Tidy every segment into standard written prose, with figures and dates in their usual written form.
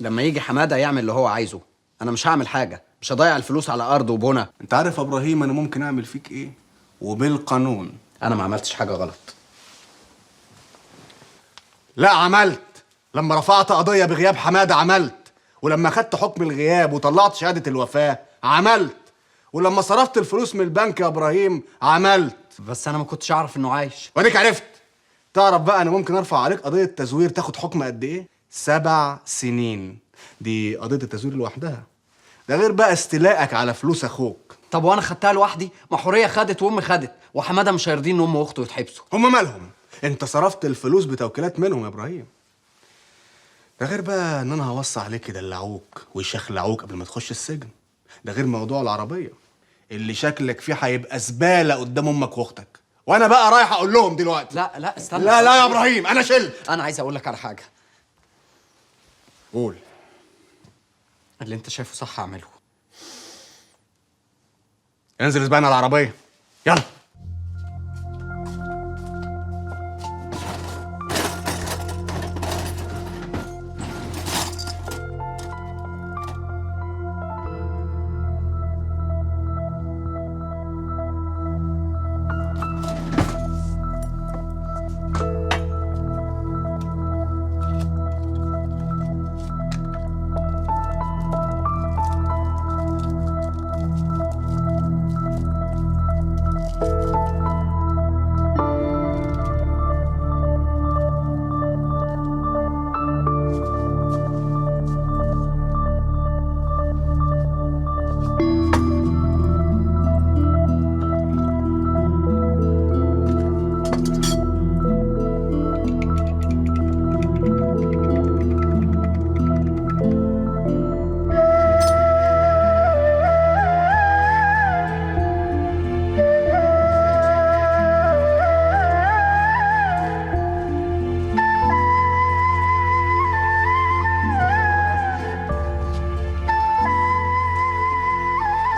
لما يجي حماده يعمل اللي هو عايزه. انا مش هعمل حاجه، مش هضيع الفلوس على ارض وبنا. انت عارف يا ابراهيم انا ممكن اعمل فيك ايه؟ وبالقانون. انا ما عملتش حاجه غلط. لا عملت. لما رفعت قضيه بغياب حماده عملت، ولما خدت حكم الغياب وطلعت شهاده الوفاه عملت، ولما صرفت الفلوس من البنك يا ابراهيم عملت. بس انا ما كنتش اعرف انه عايش. واديك عرفت. تعرف بقى انا ممكن ارفع عليك قضيه تزوير تاخد حكم قد ايه؟ 7 سنين. دي قضيه التزوير لوحدها، ده غير بقى استيلائك على فلوس اخوك. طب وانا خدتها لوحدي؟ ما حوريه خدت وامي خدت، وحماده مش هيرضين ان امه واخته يتحبسوا. هما مالهم؟ انت صرفت الفلوس بتوكيلات منهم يا ابراهيم. ده غير بقى ان انا هوصي عليك يدلعوك ويشخلعوك قبل ما تخش السجن. ده غير موضوع العربيه اللي شكلك فيه هيبقى زباله قدام امك واختك، وانا بقى رايح اقول لهم دلوقتي. لا استنى. لا يا ابراهيم انا شلت. انا عايز اقول لك على حاجه. قول. اللي انت شايفه صح اعمله. انزل اسبقنا العربيه يلا.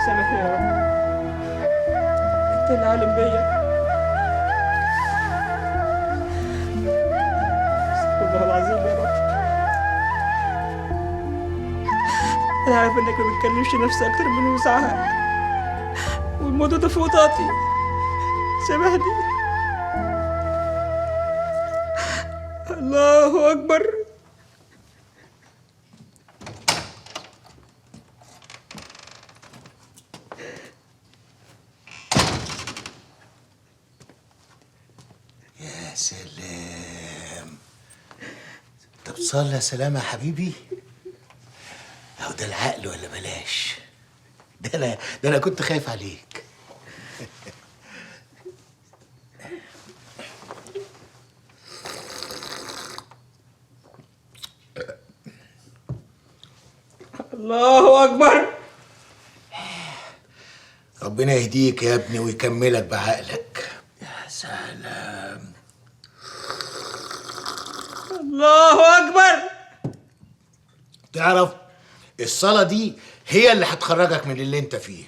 سامحني يا رب، انت اللي عالم بيا. استغفر الله العظيم يا رب. انا عارف انك ما بتكلمش نفسي اكتر من وسعها، والموضوع ده فوق طاقتي. سامحني. الله اكبر. يا سلام. طب صلي يا سلام يا حبيبي. اهو ده العقل ولا بلاش. ده انا كنت خايف عليك. الله اكبر. ربنا يهديك يا ابني ويكملك بعقلك. يا سلام. الله اكبر. تعرف الصلاة دي هي اللي هتخرجك من اللي انت فيه.